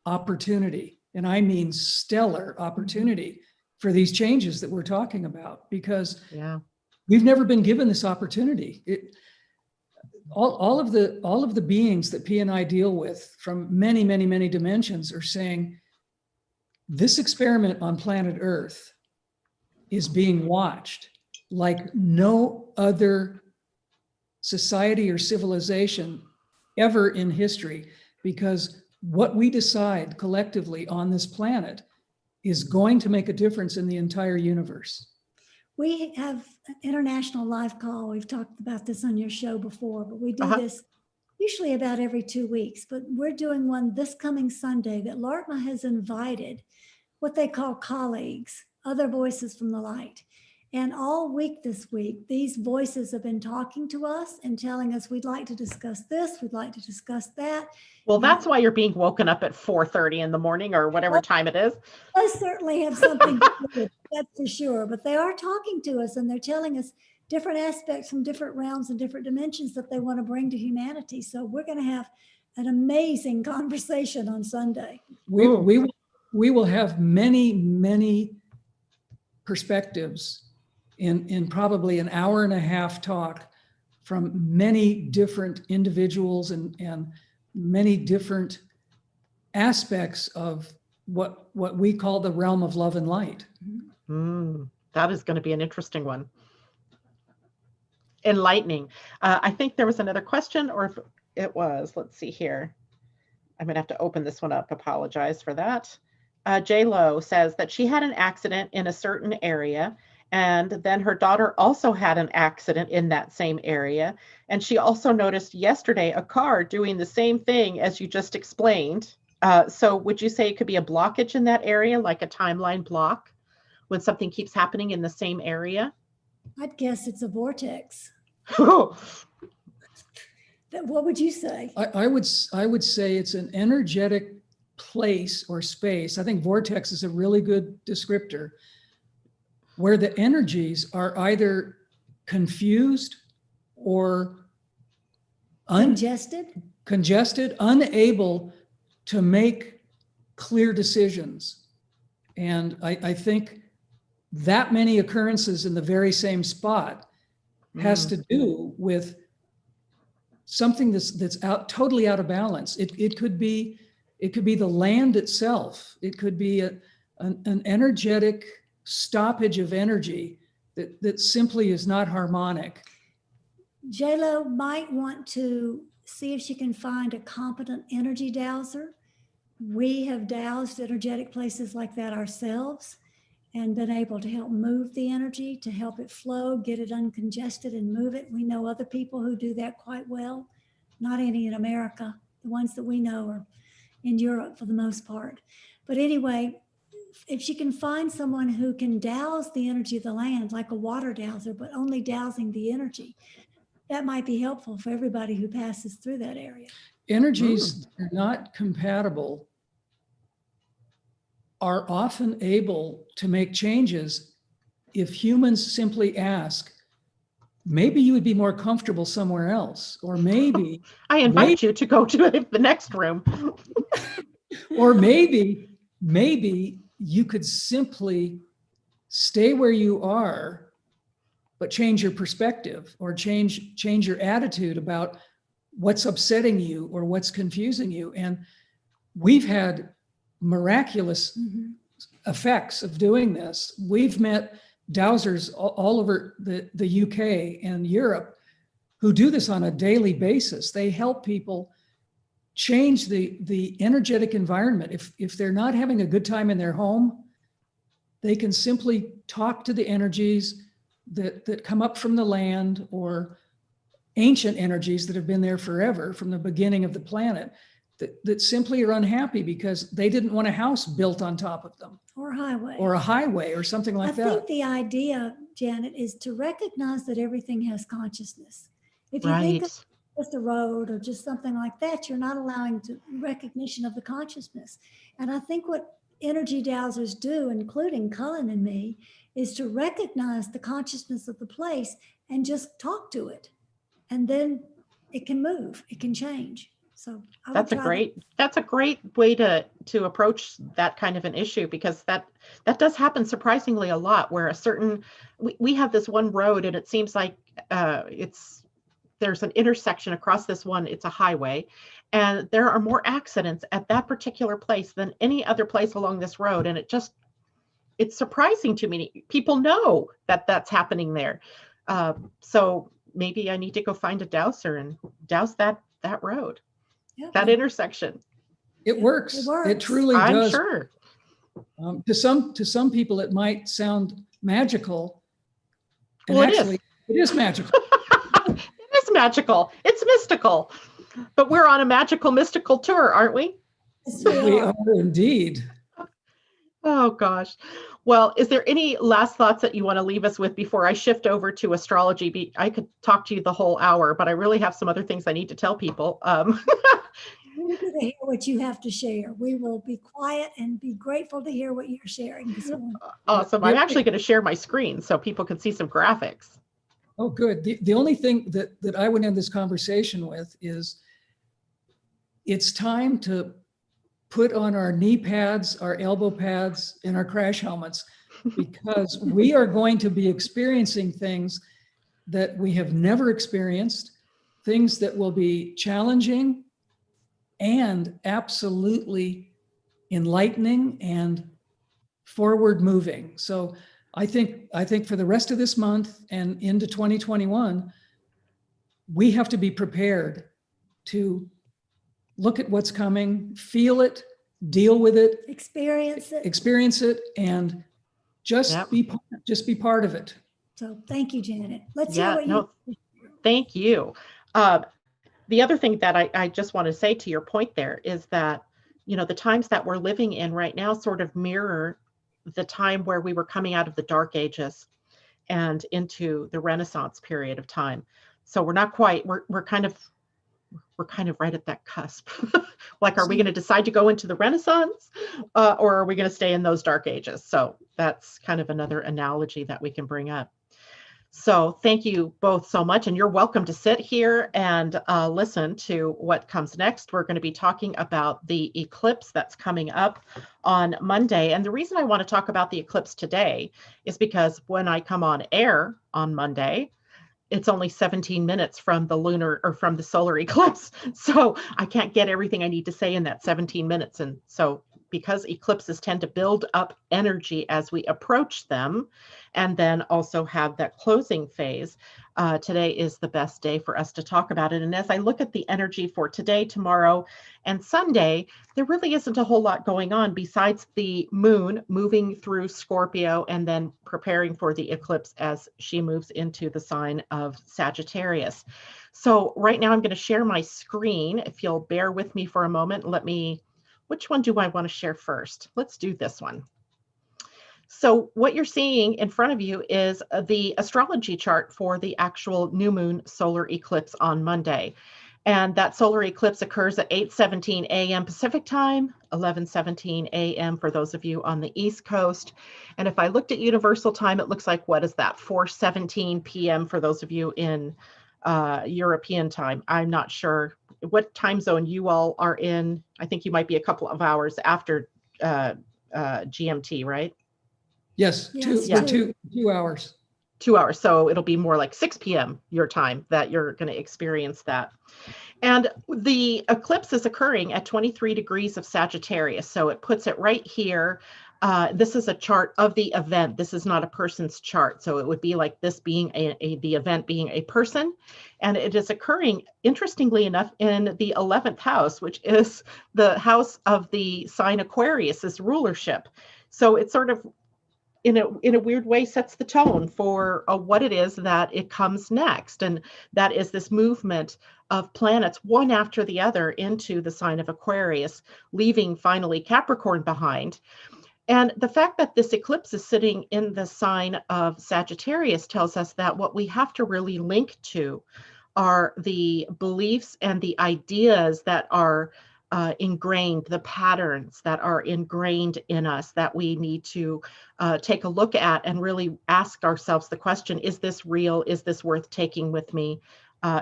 opportunity. And I mean stellar opportunity for these changes that we're talking about, because we've never been given this opportunity. All of the beings that Pia and I deal with from many, many, many dimensions are saying, this experiment on planet Earth is being watched like no other society or civilization ever in history, because what we decide collectively on this planet is going to make a difference in the entire universe. We have an international live call. We've talked about this on your show before, but we do this usually about every 2 weeks. But we're doing one this coming Sunday that Laarkma has invited what they call colleagues, other voices from the light. And all week this week, these voices have been talking to us and telling us, we'd like to discuss this, we'd like to discuss that. Well, that's why you're being woken up at 4:30 in the morning or whatever time it is. I certainly have something to do with it, that's for sure. But they are talking to us and they're telling us different aspects from different realms and different dimensions that they want to bring to humanity. So we're going to have an amazing conversation on Sunday. We will have many, many perspectives in probably an hour and a half talk from many different individuals and many different aspects of what we call the realm of love and light. That is going to be an interesting one. Enlightening. I think there was another question, or if it was, let's see here. I'm going to have to open this one up. Apologize for that. J-Lo says that she had an accident in a certain area, and then her daughter also had an accident in that same area. And she also noticed yesterday a car doing the same thing as you just explained. So would you say it could be a blockage in that area, like a timeline block, when something keeps happening in the same area? I'd guess it's a vortex. What would you say? I would say it's an energetic place or space, I think vortex is a really good descriptor, where the energies are either confused or congested, unable to make clear decisions. And I think that many occurrences in the very same spot has to do with something that's totally out of balance. It could be the land itself. It could be an energetic stoppage of energy that simply is not harmonic. JLo might want to see if she can find a competent energy dowser. We have dowsed energetic places like that ourselves and been able to help move the energy, to help it flow, get it uncongested and move it. We know other people who do that quite well, not any in America. The ones that we know are in Europe for the most part. But anyway, if she can find someone who can douse the energy of the land, like a water dowser, but only dowsing the energy, that might be helpful for everybody who passes through that area. Energies that are not compatible are often able to make changes if humans simply ask, maybe you would be more comfortable somewhere else, or maybe I invite you to go to the next room. Or maybe you could simply stay where you are, but change your perspective or change your attitude about what's upsetting you or what's confusing you. And we've had miraculous effects of doing this. We've met dowsers all over the UK and Europe who do this on a daily basis. They help people change the energetic environment. If they're not having a good time in their home, they can simply talk to the energies that come up from the land, or ancient energies that have been there forever from the beginning of the planet, that simply are unhappy because they didn't want a house built on top of them. Or a highway or something like that. I think the idea, Janet, is to recognize that everything has consciousness. If you think of just a road or just something like that, you're not allowing recognition of the consciousness. And I think what energy dowsers do, including Cullen and me, is to recognize the consciousness of the place and just talk to it. And then it can move, it can change. So that's a great way to approach that kind of an issue, because that does happen surprisingly a lot, where we have this one road and it seems like there's an intersection across this one, it's a highway, and there are more accidents at that particular place than any other place along this road. And it's surprising to me. People know that that's happening there. So maybe I need to go find a dowser and douse that road. Yep. That intersection. It works. It truly does. I'm sure. To some people, it might sound magical. And well, actually, it is magical. It is magical. It's mystical. But we're on a magical, mystical tour, aren't we? We are indeed. Oh, gosh. Well, is there any last thoughts that you want to leave us with before I shift over to astrology? I could talk to you the whole hour, but I really have some other things I need to tell people. We're going to hear what you have to share. We will be quiet and be grateful to hear what you're sharing this morning. Awesome. I'm actually going to share my screen so people can see some graphics. Oh, good. The only thing that I would end this conversation with is it's time to put on our knee pads, our elbow pads, and our crash helmets, because we are going to be experiencing things that we have never experienced, things that will be challenging and absolutely enlightening and forward moving. So I think for the rest of this month and into 2021, we have to be prepared to look at what's coming, feel it, deal with it, experience it, and just be part of it. So thank you, Janet. Let's hear what you. Thank you. The other thing that I just want to say to your point there is that, the times that we're living in right now sort of mirror the time where we were coming out of the Dark Ages and into the Renaissance period of time. So we're not quite, we're kind of we're kind of right at that cusp. Like, are we going to decide to go into the Renaissance, or are we going to stay in those dark ages? So that's kind of another analogy that we can bring up. So thank you both so much, and you're welcome to sit here and listen to what comes next. We're going to be talking about the eclipse that's coming up on Monday. And the reason I want to talk about the eclipse today is because when I come on air on Monday, it's only 17 minutes from the lunar or from the solar eclipse. So I can't get everything I need to say in that 17 minutes. And so because eclipses tend to build up energy as we approach them, and then also have that closing phase, today is the best day for us to talk about it. And as I look at the energy for today, tomorrow, and Sunday, there really isn't a whole lot going on besides the moon moving through Scorpio and then preparing for the eclipse as she moves into the sign of Sagittarius. So right now I'm going to share my screen. If you'll bear with me for a moment, which one do I want to share first? Let's do this one. So what you're seeing in front of you is the astrology chart for the actual new moon solar eclipse on Monday. And that solar eclipse occurs at 8:17 a.m. Pacific time, 11:17 a.m. for those of you on the East Coast. And if I looked at universal time, it looks like, what is that, 4:17 p.m. for those of you in European time. I'm not sure what time zone you all are in. I think you might be a couple of hours after GMT, right? Yes, Yes, Yeah. 2 hours. 2 hours. So it'll be more like 6 p.m. your time that you're going to experience that. And the eclipse is occurring at 23 degrees of Sagittarius. So it puts it right here. This is a chart of the event. This is not a person's chart. So it would be like this being the event being a person. And it is occurring, interestingly enough, in the 11th house, which is the house of the sign Aquarius's rulership. So it's sort of, in a weird way, sets the tone for what it is that it comes next. And that is this movement of planets one after the other into the sign of Aquarius, leaving finally Capricorn behind. And the fact that this eclipse is sitting in the sign of Sagittarius tells us that what we have to really link to are the beliefs and the ideas that are ingrained, the patterns that are ingrained in us that we need to take a look at and really ask ourselves the question, is this real? Is this worth taking with me?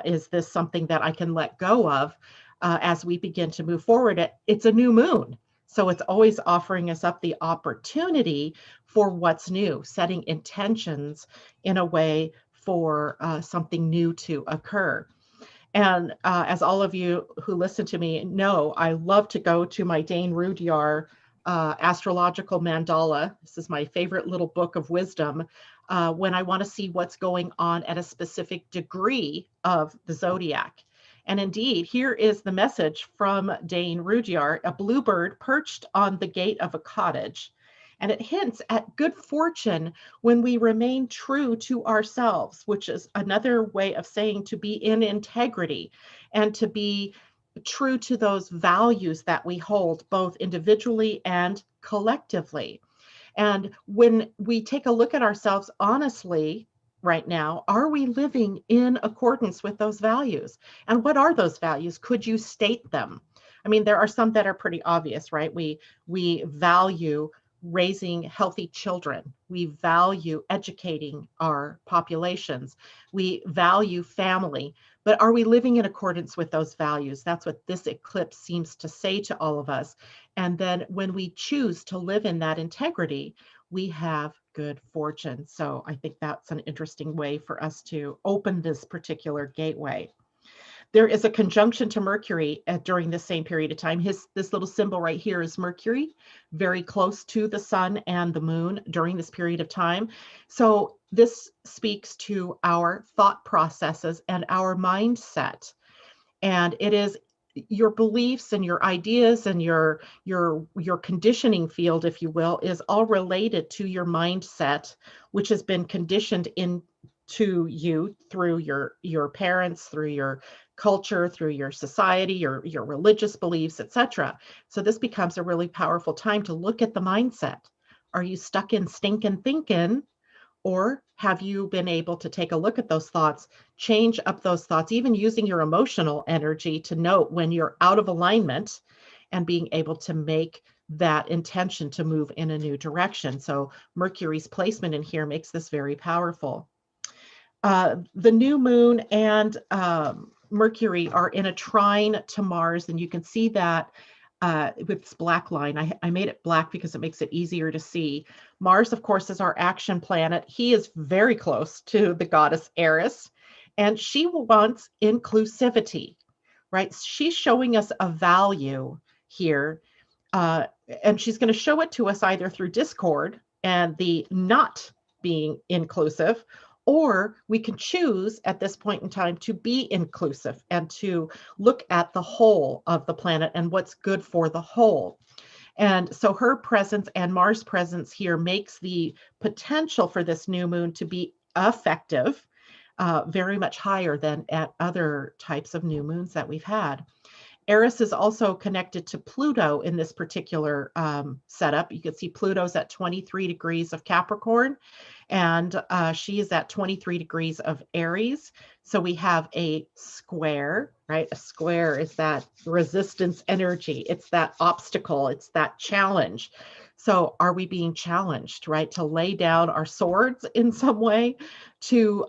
Is this something that I can let go of as we begin to move forward? It's a new moon. So it's always offering us up the opportunity for what's new, setting intentions in a way for something new to occur. And as all of you who listen to me know, I love to go to my Dane Rudyard astrological mandala. This is my favorite little book of wisdom when I want to see what's going on at a specific degree of the zodiac. And indeed, here is the message from Dane Rudyard: a bluebird perched on the gate of a cottage. And it hints at good fortune when we remain true to ourselves, which is another way of saying to be in integrity and to be true to those values that we hold, both individually and collectively. And when we take a look at ourselves honestly right now, are we living in accordance with those values? And what are those values? Could you state them? I mean, there are some that are pretty obvious, right? We value raising healthy children. We value educating our populations. We value family. But are we living in accordance with those values? That's what this eclipse seems to say to all of us. And then when we choose to live in that integrity, we have good fortune. So I think that's an interesting way for us to open this particular gateway. There is a conjunction to Mercury during the same period of time. This little symbol right here is Mercury, very close to the sun and the moon during this period of time. So this speaks to our thought processes and our mindset. And it is your beliefs and your ideas and your conditioning field, if you will, is all related to your mindset, which has been conditioned into you through your parents, through your culture, through your society, your religious beliefs, etc. So this becomes a really powerful time to look at the mindset. Are you stuck in stinking thinking, Or have you been able to take a look at those thoughts, change up those thoughts, even using your emotional energy to note when you're out of alignment and being able to make that intention to move in a new direction? So Mercury's placement in here makes this very powerful. The new moon and Mercury are in a trine to Mars, and you can see that with this black line. I made it black because it makes it easier to see. Mars, of course, is our action planet. He is very close to the goddess Eris, and she wants inclusivity, right? She's showing us a value here, and she's going to show it to us either through discord and the not being inclusive, or we can choose at this point in time to be inclusive and to look at the whole of the planet and what's good for the whole. And so her presence and Mars' presence here makes the potential for this new moon to be effective very much higher than at other types of new moons that we've had. Eris is also connected to Pluto in this particular setup. You can see Pluto's at 23 degrees of Capricorn, and she is at 23 degrees of Aries. So we have a square, right? A square is that resistance energy. It's that obstacle. It's that challenge. So are we being challenged, right? To lay down our swords in some way, to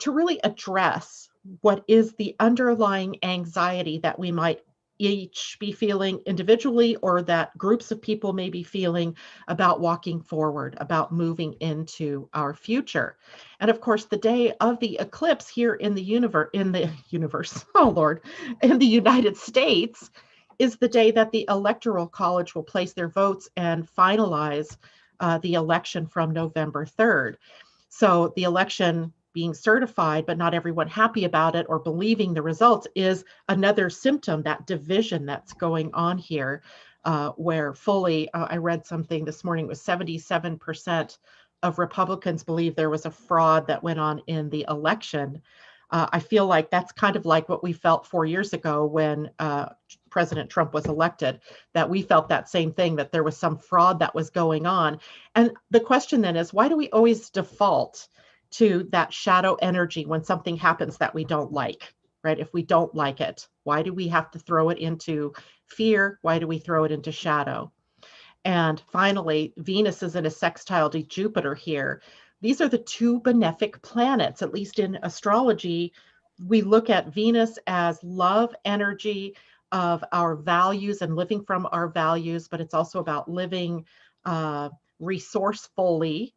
really address what is the underlying anxiety that we might each be feeling individually, or that groups of people may be feeling about walking forward, about moving into our future. And of course, the day of the eclipse here in the universe, oh Lord, in the United States, is the day that the Electoral College will place their votes and finalize the election from November 3rd. So the election being certified, but not everyone happy about it or believing the results, is another symptom, that division that's going on here, where fully, I read something this morning, it was 77% of Republicans believe there was a fraud that went on in the election. I feel like that's kind of like what we felt 4 years ago when President Trump was elected, that we felt that same thing, that there was some fraud that was going on. And the question then is, why do we always default to that shadow energy when something happens that we don't like, right? If we don't like it, why do we have to throw it into fear? Why do we throw it into shadow? And finally, Venus is in a sextile to Jupiter here. These are the two benefic planets. At least in astrology, we look at Venus as love energy of our values and living from our values, but it's also about living resourcefully.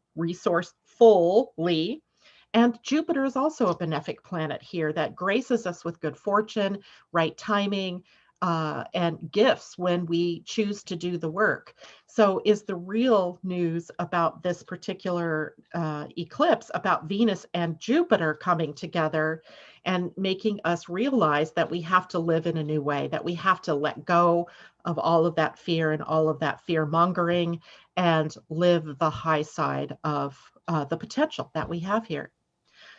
And Jupiter is also a benefic planet here that graces us with good fortune, right timing, and gifts when we choose to do the work. So is the real news about this particular eclipse about Venus and Jupiter coming together and making us realize that we have to live in a new way, that we have to let go of all of that fear and all of that fear mongering and live the high side of the potential that we have here.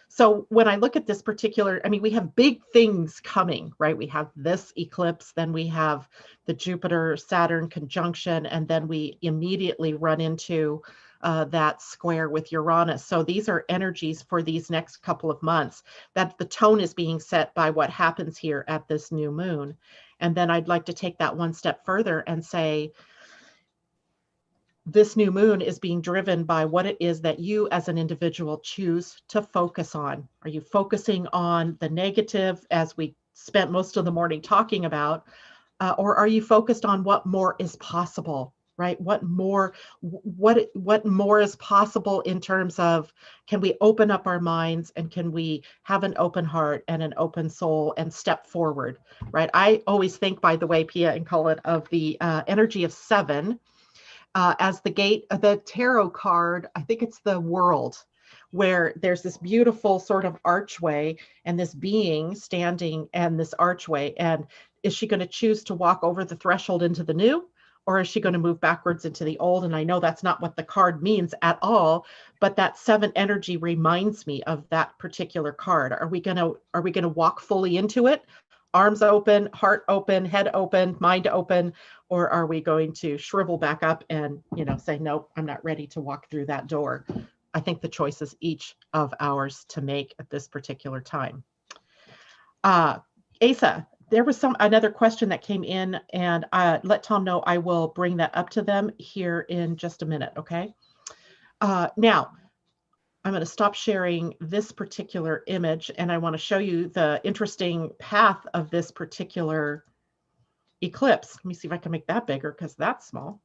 So when I look at this particular, I mean, we have big things coming, right? We have this eclipse, then we have the Jupiter Saturn conjunction, and then we immediately run into that square with Uranus. So these are energies for these next couple of months, that the tone is being set by what happens here at this new moon. And then I'd like to take that one step further and say, this new moon is being driven by what it is that you as an individual choose to focus on. Are you focusing on the negative, as we spent most of the morning talking about, or are you focused on what more is possible, right? What more is possible in terms of, can we open up our minds and can we have an open heart and an open soul and step forward, right? I always think, by the way, Pia and Cullen, of the energy of 7, as the gate, the tarot card, I think it's the World, where there's this beautiful sort of archway and this being standing in this archway. And is she going to choose to walk over the threshold into the new, or is she going to move backwards into the old? And I know that's not what the card means at all, but that 7 energy reminds me of that particular card. Are we going to walk fully into it? arms open, heart open, head open, mind open, or are we going to shrivel back up and, say, nope, I'm not ready to walk through that door? I think the choice is each of ours to make at this particular time. Asa, there was another question that came in, and let Tom know I will bring that up to them here in just a minute, okay? Now, I'm going to stop sharing this particular image, and I want to show you the interesting path of this particular eclipse. Let me see if I can make that bigger because that's small.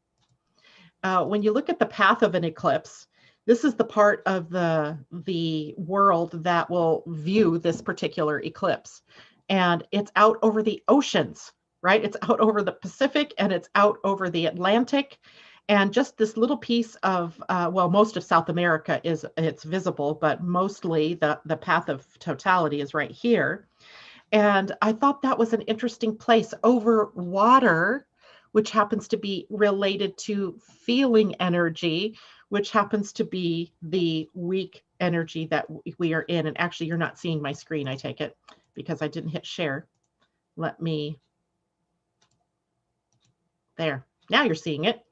When you look at the path of an eclipse, this is the part of the world that will view this particular eclipse. And it's out over the oceans, right? It's out over the Pacific and it's out over the Atlantic. And just this little piece of, well, most of South America it's visible, but mostly the path of totality is right here. And I thought that was an interesting place over water, which happens to be related to feeling energy, which happens to be the weak energy that we are in. And actually, you're not seeing my screen, I take it, because I didn't hit share. There, now you're seeing it.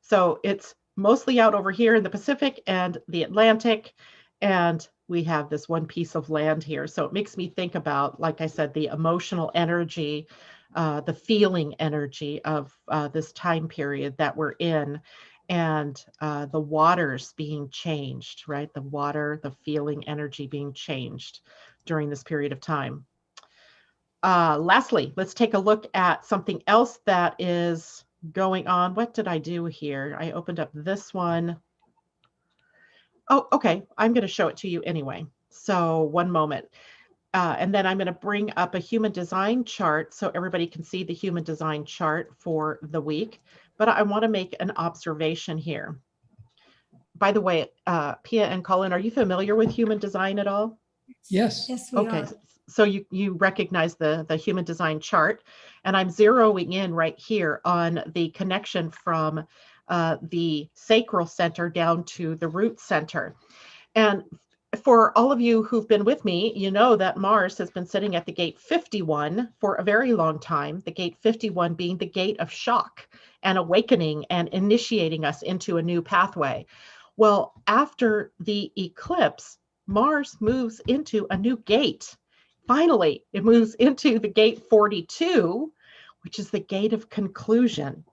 So it's mostly out over here in the Pacific and the Atlantic, and we have this one piece of land here. So it makes me think about, like I said, the emotional energy, the feeling energy of this time period that we're in, and the waters being changed, right? The water, the feeling energy being changed during this period of time. Lastly, let's take a look at something else that is going on. What did I do here? I opened up this one. Oh, okay. I'm going to show it to you anyway. So one moment. And then I'm going to bring up a human design chart so everybody can see the human design chart for the week. But I want to make an observation here. By the way, Pia and Cullen, are you familiar with human design at all? Yes. Yes, we are. So you recognize the human design chart, and I'm zeroing in right here on the connection from the sacral center down to the root center. And for all of you who've been with me, you know that Mars has been sitting at the gate 51 for a very long time, the gate 51 being the gate of shock and awakening and initiating us into a new pathway. Well, after the eclipse, Mars moves into a new gate. Finally, it moves into the gate 42, which is the gate of conclusion.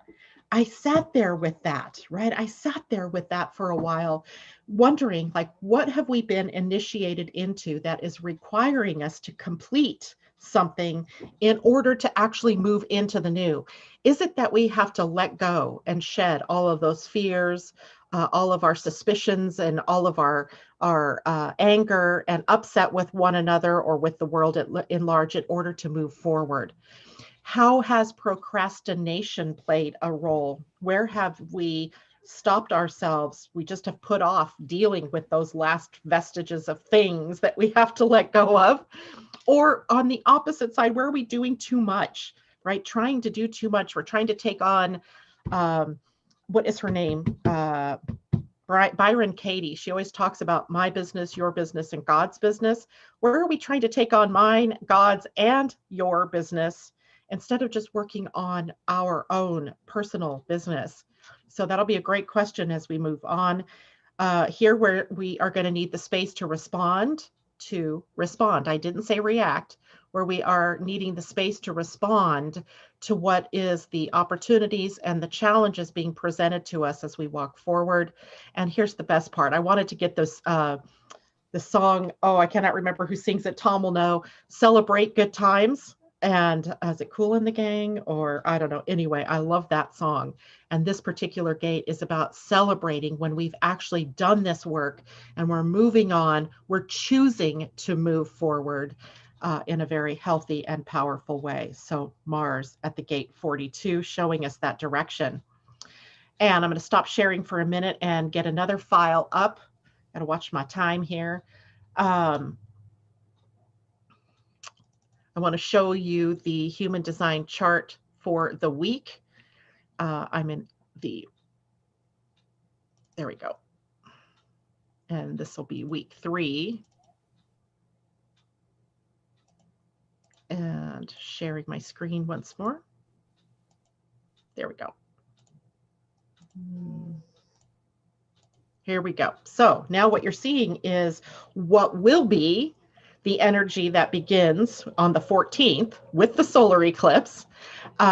I sat there with that, right? I sat there with that for a while, wondering, like, what have we been initiated into that is requiring us to complete something in order to actually move into the new? Is it that we have to let go and shed all of those fears, all of our suspicions, and all of our anger and upset with one another or with the world in large in order to move forward? How has procrastination played a role? Where have we stopped ourselves? We just have put off dealing with those last vestiges of things that we have to let go of. Or on the opposite side, where are we doing too much, right? Trying to do too much. We're trying to take on, what is her name? Byron Katie. She always talks about my business, your business, and God's business. Where are we trying to take on mine, God's, and your business, instead of just working on our own personal business? So that'll be a great question as we move on. Here where we are going to need the space to respond. I didn't say react, where we are needing the space to respond to what is the opportunities and the challenges being presented to us as we walk forward. And here's the best part. I wanted to get this the song, oh, I cannot remember who sings it. Tom will know. Celebrate Good Times. And is it Cool in the Gang? Or I don't know. Anyway, I love that song. And this particular gate is about celebrating when we've actually done this work and we're moving on. We're choosing to move forward in a very healthy and powerful way. So Mars at the gate 42 showing us that direction. And I'm going to stop sharing for a minute and get another file up. Got to watch my time here. I want to show you the human design chart for the week. I'm in there we go. And this will be week 3. And And sharing my screen once more. There we go. Here we go. So now what you're seeing is what will be the energy that begins on the 14th with the solar eclipse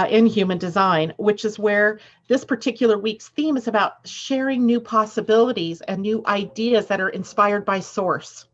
in human design, which is where this particular week's theme is about sharing new possibilities and new ideas that are inspired by source,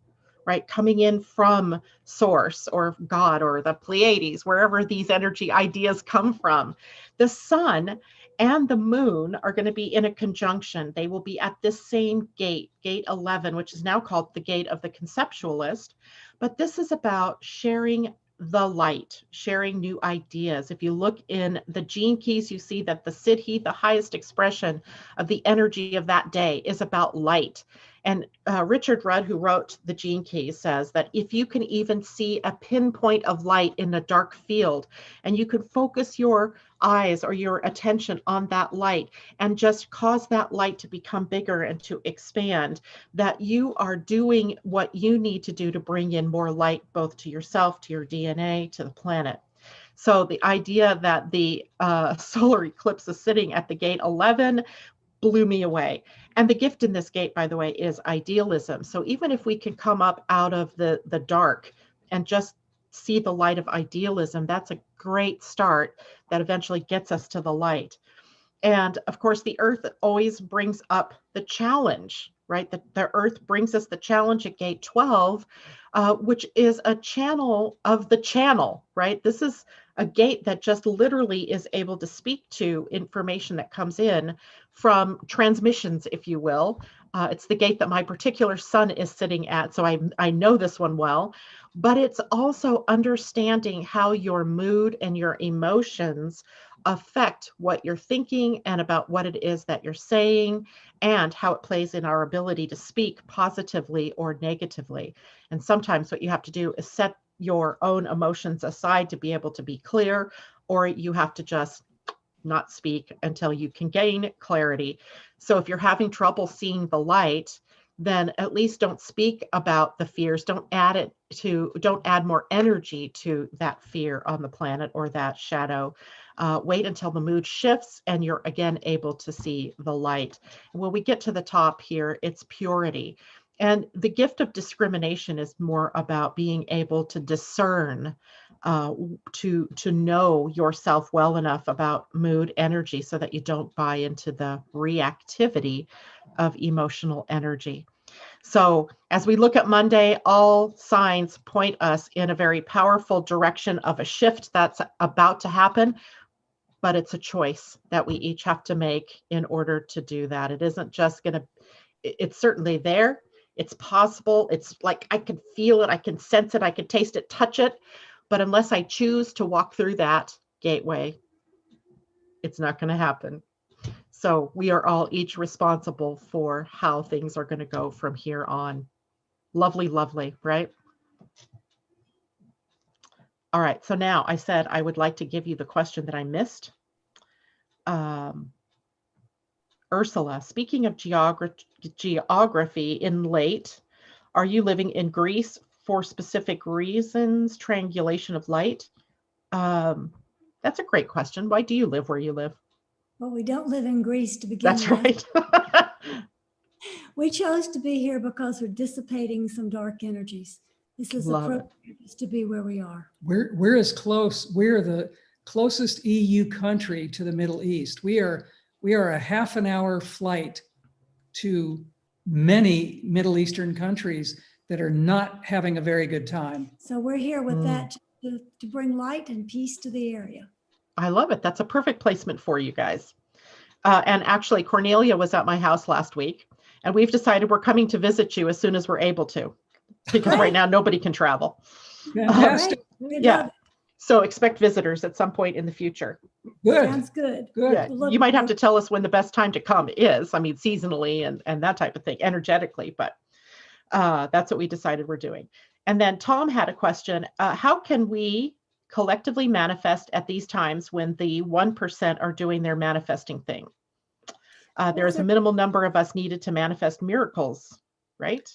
right? Coming in from source or God or the Pleiades, wherever these energy ideas come from. The sun and the moon are going to be in a conjunction. They will be at this same gate, gate 11, which is now called the gate of the conceptualist. But this is about sharing the light, sharing new ideas. If you look in the gene keys, you see that the Siddhi, the highest expression of the energy of that day, is about light. And Richard Rudd, who wrote the gene keys, says that if you can even see a pinpoint of light in a dark field, and you can focus your eyes or your attention on that light and just cause that light to become bigger and to expand, that you are doing what you need to do to bring in more light, both to yourself, to your DNA, to the planet. So the idea that the solar eclipse is sitting at the gate 11 blew me away. And the gift in this gate, by the way, is idealism. So even if we can come up out of the dark and just see the light of idealism, that's a great start that eventually gets us to the light. And of course, the earth always brings up the challenge, right? The earth brings us the challenge at gate 12, which is a channel of the channel, right? This is a gate that just literally is able to speak to information that comes in from transmissions, if you will. It's the gate that my particular sun is sitting at, so I know this one well, but it's also understanding how your mood and your emotions affect what you're thinking and about what it is that you're saying, and how it plays in our ability to speak positively or negatively. And sometimes what you have to do is set your own emotions aside to be able to be clear, or you have to just not speak until you can gain clarity. So if you're having trouble seeing the light, then at least don't speak about the fears. Don't add more energy to that fear on the planet or that shadow. Wait until the mood shifts and you're again able to see the light. When we get to the top here, it's purity. And the gift of discrimination is more about being able to discern, to know yourself well enough about mood energy so that you don't buy into the reactivity of emotional energy. So as we look at Monday, all signs point us in a very powerful direction of a shift that's about to happen, but it's a choice that we each have to make in order to do that. It isn't just going to, it's certainly there. It's possible. It's like, I can feel it. I can sense it. I can taste it, touch it. But unless I choose to walk through that gateway, it's not going to happen. So we are all each responsible for how things are going to go from here on. Lovely, lovely, right? All right. So now I said I would like to give you the question that I missed. Ursula, speaking of geography in late, are you living in Greece for specific reasons? Triangulation of light? That's a great question. Why do you live where you live? Well, we don't live in Greece to begin That's with. right. We chose to be here because we're dissipating some dark energies. This is appropriate to be where we are. We're as close. We're the closest EU country to the Middle East. We are a half an hour flight to many Middle Eastern countries that are not having a very good time. So we're here with that to bring light and peace to the area. I love it. That's a perfect placement for you guys. And actually, Cornelia was at my house last week, and we've decided we're coming to visit you as soon as we're able to, because right now nobody can travel. Fantastic. Yeah. So expect visitors at some point in the future. Good. Sounds good. Good. Yeah. You might have to tell us when the best time to come is. I mean, seasonally and that type of thing, energetically, but that's what we decided we're doing. And then Tom had a question. How can we collectively manifest at these times when the 1% are doing their manifesting thing? There is a minimal number of us needed to manifest miracles, right?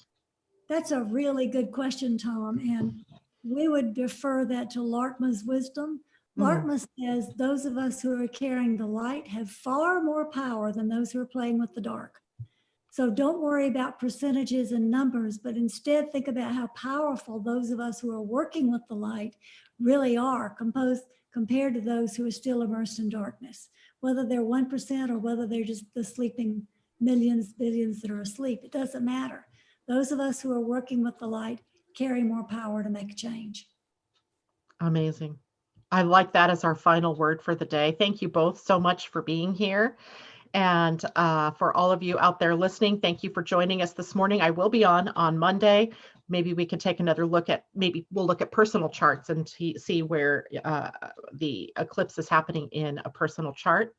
That's a really good question, Tom. And we would defer that to Laarkma's wisdom. Laarkma says those of us who are carrying the light have far more power than those who are playing with the dark. So don't worry about percentages and numbers, but instead think about how powerful those of us who are working with the light really are compared to those who are still immersed in darkness, whether they're 1% or whether they're just the sleeping millions, billions that are asleep. It doesn't matter. Those of us who are working with the light carry more power to make a change. Amazing. I like that as our final word for the day. Thank you both so much for being here. And for all of you out there listening, thank you for joining us this morning. I will be on Monday. Maybe we can take another look at, maybe we'll look at personal charts and see where the eclipse is happening in a personal chart.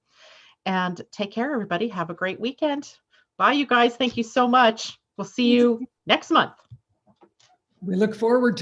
And take care, everybody. Have a great weekend. Bye, you guys. Thank you so much. We'll see you next month. We look forward to